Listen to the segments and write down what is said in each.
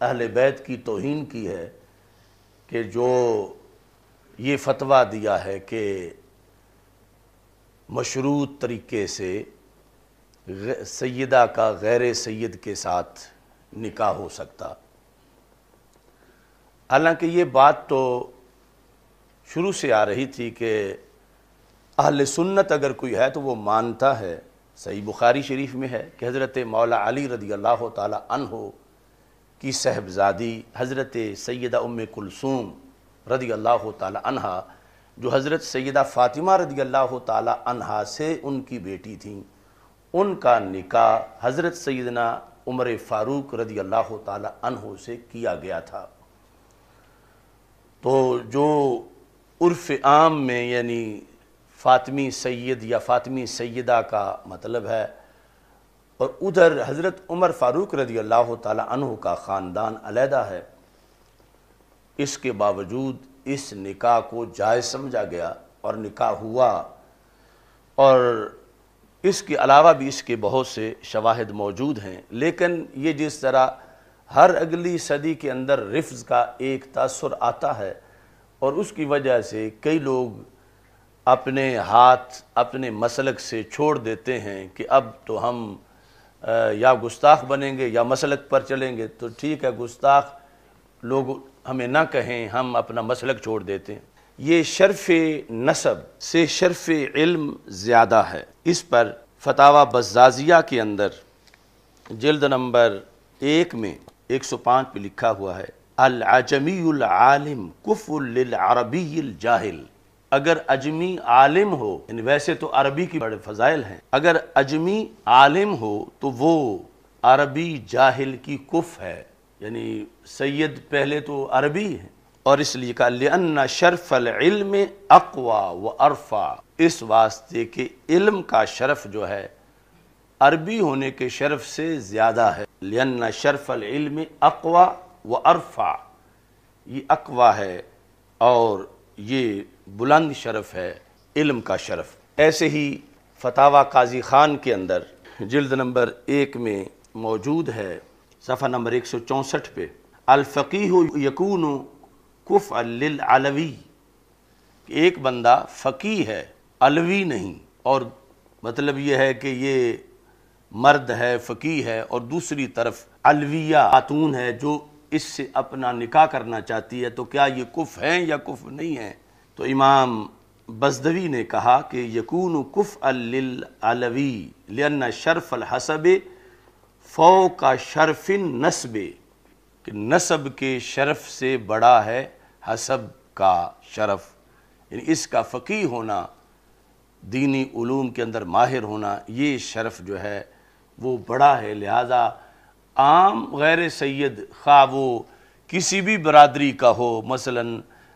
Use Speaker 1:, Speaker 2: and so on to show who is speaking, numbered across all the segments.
Speaker 1: اہل بیت کی توہین کی ہے کہ جو یہ فتویٰ دیا ہے کہ مشروط طریقے سے سیدہ کا غیر سید کے ساتھ نکاح ہو سکتا۔ حالانکہ یہ بات تو شروع سے آ رہی تھی کہ اہل سنت اگر کوئی ہے تو وہ مانتا ہے، صحیح بخاری شریف میں ہے کہ حضرت مولا علی رضی اللہ تعالی عنہ کی صاحبزادی حضرت سیدہ ام کلثوم رضی اللہ تعالی عنہا جو حضرت سیدہ فاطمہ رضی اللہ تعالی عنہا سے ان کی بیٹی تھیں، ان کا نکاح حضرت سیدنا عمر فاروق رضی اللہ تعالی عنہ سے کیا گیا تھا۔ تو جو عرف عام میں یعنی فاطمی سید یا فاطمی سیدہ کا مطلب ہے، اور ادھر حضرت عمر فاروق رضی اللہ تعالی عنہ کا خاندان علیحدہ ہے، اس کے باوجود اس نکاح کو جائز سمجھا گیا اور نکاح ہوا۔ اور اس کے علاوہ بھی اس کے بہت سے شواہد موجود ہیں، لیکن یہ جس طرح ہر اگلی صدی کے اندر رفض کا ایک تاثر آتا ہے اور اس کی وجہ سے کئی لوگ اپنے ہاتھ اپنے مسلک سے چھوڑ دیتے ہیں کہ اب تو ہم یا گستاخ بنیں گے یا مسلک پر چلیں گے، تو ٹھیک ہے، گستاخ لوگ ہمیں نہ کہیں، ہم اپنا مسلک چھوڑ دیتے ہیں۔ یہ شرف نسب سے شرف علم زیادہ ہے۔ اس پر فتاوی بزازیہ کے اندر جلد نمبر 1 میں 105 پہ لکھا ہوا ہے، العجمی العالم کفء للعربی الجاہل۔ اگر اجمی عالم ہو، یعنی ویسے تو عربی کی بڑے فضائل ہیں، اگر اجمی عالم ہو تو وہ عربی جاہل کی کف ہے، یعنی سید پہلے تو عربی ہے، اور اس لیے کہا لِأَنَّ شرف العلم اقوى وارفع، اس واسطے کہ علم کا شرف جو ہے عربی ہونے کے شرف سے زیادہ ہے۔ لِأَنَّ شرف العلم اقوى وارفع، یہ اقوى ہے اور یہ بلند شرف ہے، علم کا شرف۔ ایسے ہی فتاوی قاضی خان کے اندر جلد نمبر 1 میں موجود ہے، صفحہ نمبر 164 پہ، الفقیہ یکون کفء للعلوی، ایک بندہ فقیہ ہے، علوی نہیں، اور مطلب یہ ہے کہ یہ مرد ہے، فقیہ ہے، اور دوسری طرف علویہ خاتون ہے جو اس سے اپنا نکاح کرنا چاہتی ہے، تو کیا یہ کف ہیں یا کف نہیں ہیں؟ تو امام بزدوی نے کہا کہ یکون کفء للعلوی لأن شرف الحسب فوق شرف النسب، کہ نسب کے شرف سے بڑا ہے حسب کا شرف، یعنی اس کا فقیہ ہونا، دینی علوم کے اندر ماہر ہونا، یہ شرف جو ہے وہ بڑا ہے۔ لہذا عام غیر سید خواہ وہ کسی بھی برادری کا ہو، مثلا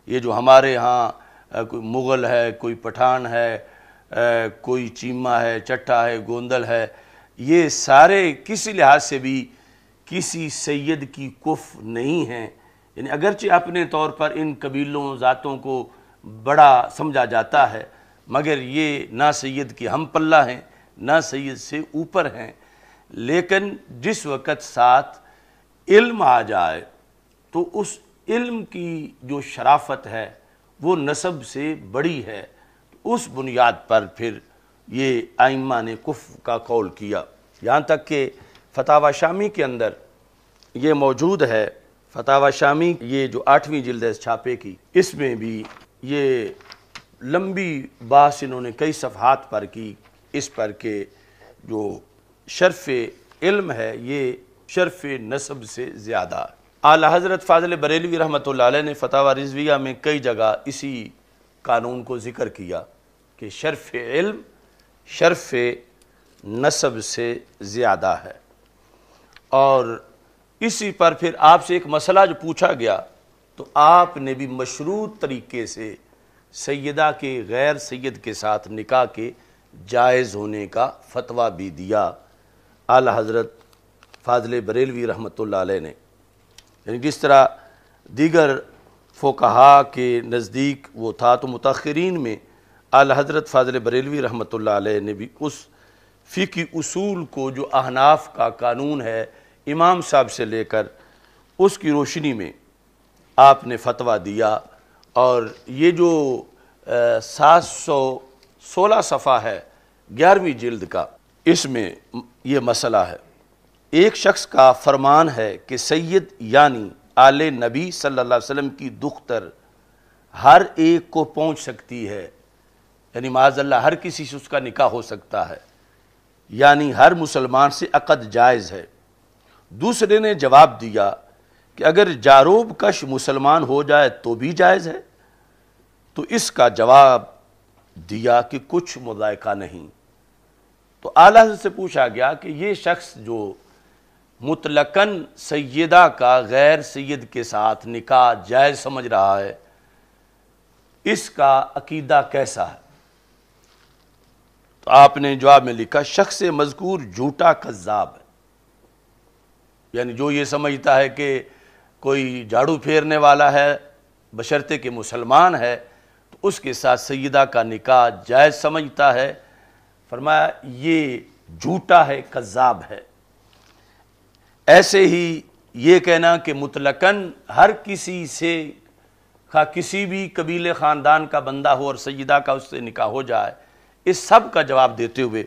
Speaker 1: یہ جو ہمارے ہاں کوئی مغل ہے، کوئی پٹھان ہے، کوئی چیمہ ہے، چٹھا ہے، گوندل ہے، یہ سارے کسی لحاظ سے بھی کسی سید کی کف نہیں ہیں، یعنی اگرچہ اپنے طور پر ان قبیلوں ذاتوں کو بڑا سمجھا جاتا ہے، مگر یہ نہ سید کی ہم پلہ ہیں نہ سید سے اوپر ہیں۔ لیکن جس وقت ساتھ علم آ جائے تو اس علم کی جو شرافت ہے وہ نسب سے بڑی ہے، اس بنیاد پر پھر یہ ائمہ نے کفر کا قول کیا۔ یہاں تک کہ فتاوی شامی کے اندر یہ موجود ہے، فتاوی شامی یہ جو 8ویں جلد ہے چھاپے کی، اس میں بھی یہ لمبی بحث انہوں نے کئی صفحات پر کی اس پر کہ جو شرف علم ہے یہ شرف نسب سے زیادہ ہے۔ اعلی حضرت فاضل بریلوی رحمۃ اللہ علیہ نے فتاوی رضویہ میں کئی جگہ اسی قانون کو ذکر کیا کہ شرف علم شرف نسب سے زیادہ ہے، اور اسی پر پھر آپ سے ایک مسئلہ جو پوچھا گیا تو آپ نے بھی مشروط طریقے سے سیدہ کے غیر سید کے ساتھ نکاح کے جائز ہونے کا فتویٰ بھی دیا اعلی حضرت فاضل بریلوی رحمۃ اللہ علیہ نے، یعنی جس طرح دیگر فقہاء کے نزدیک وہ تھا، تو متاخرین میں اعلی حضرت فاضل بریلوی رحمۃ اللہ علیہ نے بھی اس فقہی اصول کو جو احناف کا قانون ہے امام صاحب سے لے کر اس کی روشنی میں آپ نے فتویٰ دیا، اور یہ جو 716 صفحہ ہے 11ویں جلد کا، اس میں یہ مسئلہ ہے۔ ایک شخص کا فرمان ہے کہ سید یعنی آل نبی صلی اللہ علیہ وسلم کی دختر ہر ایک کو پہنچ سکتی ہے، یعنی معاذ اللہ ہر کسی سے اس کا نکاح ہو سکتا ہے، یعنی ہر مسلمان سے عقد جائز ہے۔ دوسرے نے جواب دیا کہ اگر جاروب کش مسلمان ہو جائے تو بھی جائز ہے، تو اس کا جواب دیا کہ کچھ مذائقہ نہیں۔ تو اعلیٰ حضرت سے پوچھا گیا کہ یہ شخص جو مطلقاً سیدہ کا غیر سید کے ساتھ نکاح جائز سمجھ رہا ہے، اس کا عقیدہ کیسا ہے؟ تو آپ نے جواب میں لکھا شخص مذکور جھوٹا کذاب ہے، یعنی جو یہ سمجھتا ہے کہ کوئی جھاڑو پھیرنے والا ہے بشرطے کہ مسلمان ہے تو اس کے ساتھ سیدہ کا نکاح جائز سمجھتا ہے، فرمایا یہ جھوٹا ہے، کذاب ہے۔ ایسے ہی یہ کہنا کہ مطلقاً ہر کسی سے، خواہ کسی بھی قبیلے خاندان کا بندہ ہو اور سیدہ کا اس سے نکاح ہو جائے، اس سب کا جواب دیتے ہوئے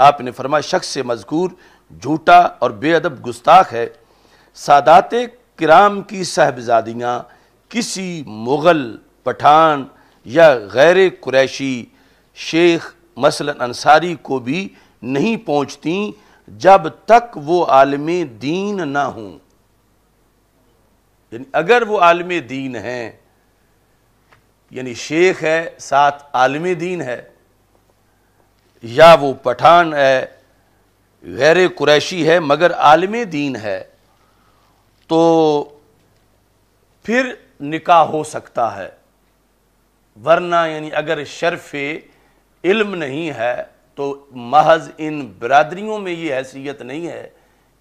Speaker 1: آپ نے فرمایا شخص مذکور جھوٹا اور بے ادب گستاخ ہے۔ سادات کرام کی صاحبزادیاں کسی مغل، پٹھان یا غیر قریشی شیخ مثلا انصاری کو بھی نہیں پہنچتیں جب تک وہ عالم دین نہ ہوں، یعنی اگر وہ عالم دین ہیں، یعنی شیخ ہے ساتھ عالم دین ہے، یا وہ پٹھان ہے غیر قریشی ہے مگر عالم دین ہے، تو پھر نکاح ہو سکتا ہے۔ ورنہ یعنی اگر شرف علم نہیں ہے تو محض ان برادریوں میں یہ حیثیت نہیں ہے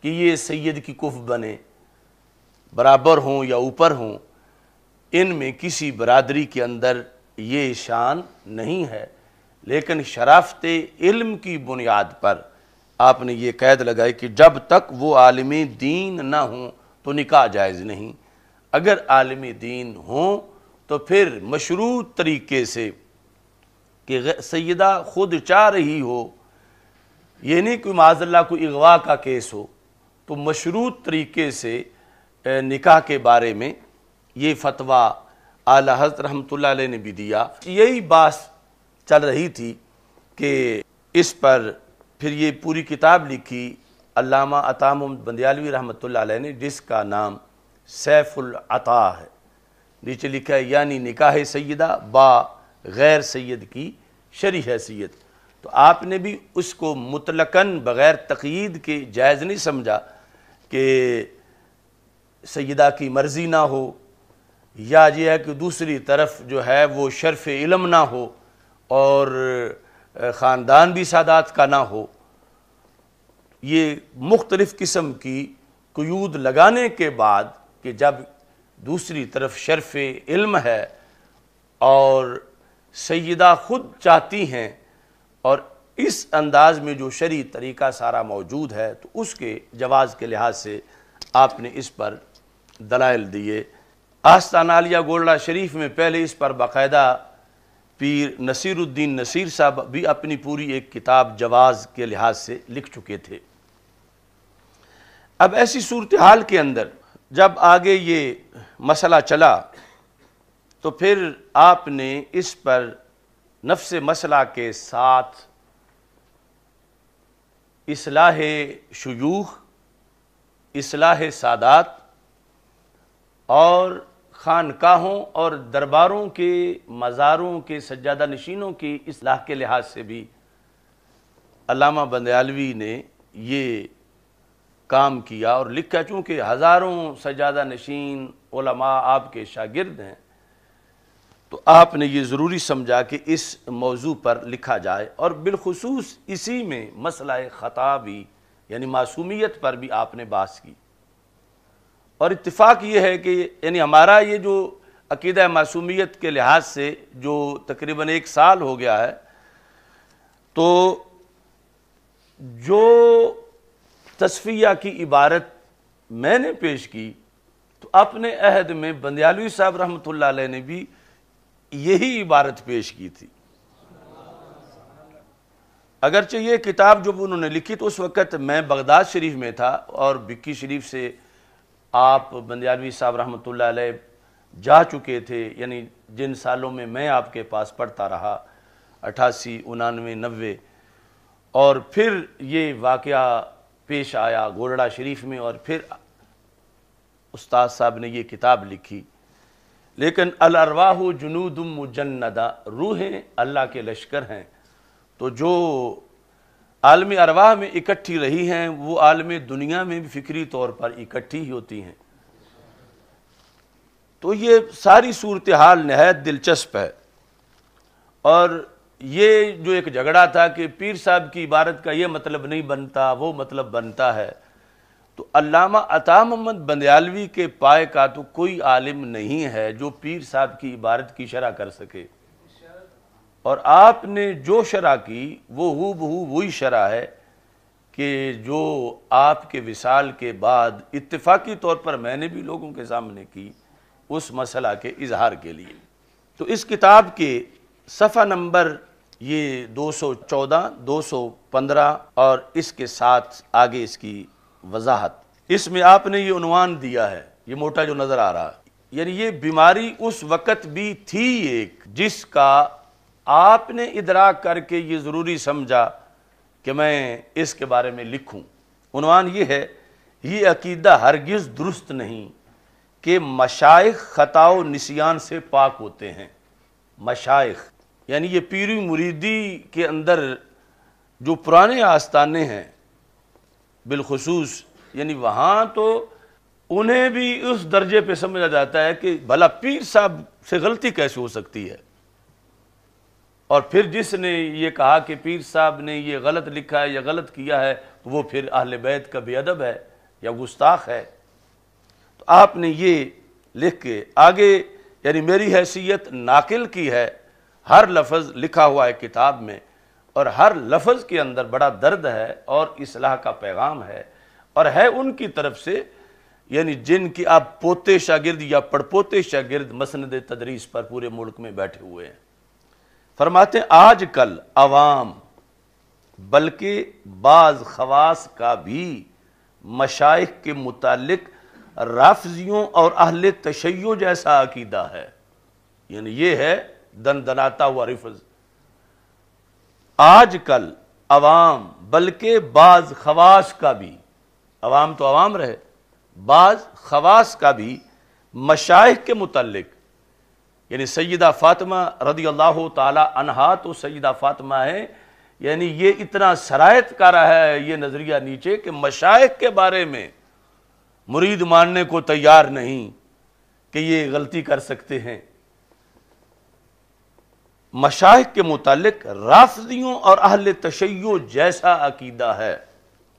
Speaker 1: کہ یہ سید کی کف بنے، برابر ہوں یا اوپر ہوں، ان میں کسی برادری کے اندر یہ شان نہیں ہے، لیکن شرافت علم کی بنیاد پر آپ نے یہ قید لگائی کہ جب تک وہ عالم دین نہ ہوں تو نکاح جائز نہیں۔ اگر عالم دین ہوں تو پھر مشروط طریقے سے کہ سیدہ خود چاہ رہی ہو، یہ نہیں کوئی معاذ اللہ کوئی اغوا کا کیس ہو، تو مشروط طریقے سے نکاح کے بارے میں یہ فتویٰ اعلیٰ حضرت رحمۃ اللہ علیہ نے بھی دیا۔ یہی بات چل رہی تھی کہ اس پر پھر یہ پوری کتاب لکھی علامہ عطا محمد بندیالوی رحمۃ اللہ علیہ نے، جس کا نام سیف العطا ہے۔ نیچے لکھا ہے یعنی نکاح سیدہ با غیر سید کی شرعی حیثیت۔ تو آپ نے بھی اس کو مطلقاً بغیر تقیید کے جائز نہیں سمجھا کہ سیدہ کی مرضی نہ ہو، یا یہ ہے کہ دوسری طرف جو ہے وہ شرف علم نہ ہو اور خاندان بھی سادات کا نہ ہو۔ یہ مختلف قسم کی قیود لگانے کے بعد کہ جب دوسری طرف شرف علم ہے اور سیدہ خود چاہتی ہیں اور اس انداز میں جو شرعی طریقہ سارا موجود ہے، تو اس کے جواز کے لحاظ سے آپ نے اس پر دلائل دیے۔ آستانہ عالیہ گولڑہ شریف میں پہلے اس پر باقاعدہ پیر نصیر الدین نصیر صاحب بھی اپنی پوری ایک کتاب جواز کے لحاظ سے لکھ چکے تھے۔ اب ایسی صورتحال کے اندر جب آگے یہ مسئلہ چلا تو پھر آپ نے اس پر نفس مسئلہ کے ساتھ اصلاح شیوخ، اصلاح سادات اور خانقاہوں اور درباروں کے مزاروں کے سجادہ نشینوں کی اصلاح کے لحاظ سے بھی علامہ بندیالوی نے یہ کام کیا اور لکھا۔ چونکہ ہزاروں سجادہ نشین علماء آپ کے شاگرد ہیں تو آپ نے یہ ضروری سمجھا کہ اس موضوع پر لکھا جائے، اور بالخصوص اسی میں مسئلہ خطا بھی یعنی معصومیت پر بھی آپ نے بحث کی۔ اور اتفاق یہ ہے کہ یعنی ہمارا یہ جو عقیدہ معصومیت کے لحاظ سے جو تقریباً 1 سال ہو گیا ہے، تو جو تصفیہ کی عبارت میں نے پیش کی تو اپنے عہد میں بندیالوی صاحب رحمۃ اللہ علیہ نے بھی یہی عبارت پیش کی تھی۔ اگرچہ یہ کتاب جو انہوں نے لکھی تو اس وقت میں بغداد شریف میں تھا اور بکی شریف سے آپ بندیالوی صاحب رحمۃ اللہ علیہ جا چکے تھے، یعنی جن سالوں میں میں آپ کے پاس پڑھتا رہا 88، 99، 90، اور پھر یہ واقعہ پیش آیا گولڑا شریف میں، اور پھر استاد صاحب نے یہ کتاب لکھی۔ لیکن الارواح جنود مجندہ، روحیں اللہ کے لشکر ہیں، تو جو عالم ارواح میں اکٹھی رہی ہیں وہ عالم دنیا میں بھی فکری طور پر اکٹھی ہی ہوتی ہیں۔ تو یہ ساری صورتحال نہایت دلچسپ ہے، اور یہ جو ایک جھگڑا تھا کہ پیر صاحب کی عبارت کا یہ مطلب نہیں بنتا، وہ مطلب بنتا ہے، تو علامہ عطا محمد بندیالوی کے پائے کا تو کوئی عالم نہیں ہے جو پیر صاحب کی عبارت کی شرح کر سکے، اور آپ نے جو شرح کی وہ ہو بہو وہی شرح ہے کہ جو آپ کے وصال کے بعد اتفاقی طور پر میں نے بھی لوگوں کے سامنے کی اس مسئلہ کے اظہار کے لیے۔ تو اس کتاب کے صفحہ نمبر یہ 214، 215 اور اس کے ساتھ آگے اس کی وضاحت، اس میں آپ نے یہ عنوان دیا ہے، یہ موٹا جو نظر آ رہا ہے، یعنی یہ بیماری اس وقت بھی تھی ایک جس کا آپ نے ادراک کر کے یہ ضروری سمجھا کہ میں اس کے بارے میں لکھوں۔ عنوان یہ ہے، یہ عقیدہ ہرگز درست نہیں کہ مشائخ خطا و نسیان سے پاک ہوتے ہیں۔ مشائخ یعنی یہ پیری مریدی کے اندر جو پرانے آستانے ہیں بالخصوص، یعنی وہاں تو انہیں بھی اس درجے پہ سمجھا جاتا ہے کہ بھلا پیر صاحب سے غلطی کیسے ہو سکتی ہے، اور پھر جس نے یہ کہا کہ پیر صاحب نے یہ غلط لکھا ہے یا غلط کیا ہے تو وہ پھر اہل بیت کا بے ادب ہے یا گستاخ ہے۔ تو آپ نے یہ لکھ کے آگے، یعنی میری حیثیت ناقل کی ہے، ہر لفظ لکھا ہوا ہے کتاب میں، اور ہر لفظ کے اندر بڑا درد ہے اور اصلاح کا پیغام ہے، اور ہے ان کی طرف سے، یعنی جن کی آپ پوتے شاگرد یا پڑپوتے شاگرد مسند تدریس پر پورے ملک میں بیٹھے ہوئے ہیں۔ فرماتے ہیں آج کل عوام بلکہ بعض خواص کا بھی مشائخ کے متعلق رافضیوں اور اہل تشیع جیسا عقیدہ ہے، یعنی یہ ہے دندناتا ہوا رفض۔ آج کل عوام بلکہ بعض خواص کا بھی، عوام تو عوام رہے، بعض خواص کا بھی مشائخ کے متعلق، یعنی سیدہ فاطمہ رضی اللہ تعالی عنہا تو سیدہ فاطمہ ہے، یعنی یہ اتنا سرایت کا رہا ہے یہ نظریہ نیچے کہ مشائخ کے بارے میں مرید ماننے کو تیار نہیں کہ یہ غلطی کر سکتے ہیں۔ مشائخ کے متعلق رافضیوں اور اہل تشیع جیسا عقیدہ ہے۔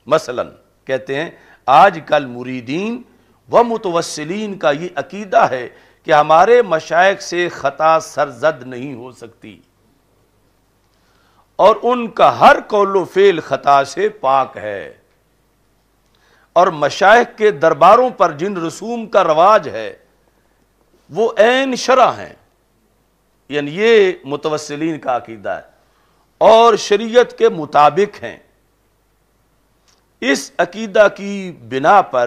Speaker 1: مثلا کہتے ہیں آج کل مریدین و متوسلین کا یہ عقیدہ ہے کہ ہمارے مشائخ سے خطا سرزد نہیں ہو سکتی، اور ان کا ہر قول و فعل خطا سے پاک ہے، اور مشائخ کے درباروں پر جن رسوم کا رواج ہے وہ عین شرع ہیں، یعنی یہ متوسلین کا عقیدہ ہے اور شریعت کے مطابق ہیں۔ اس عقیدہ کی بنا پر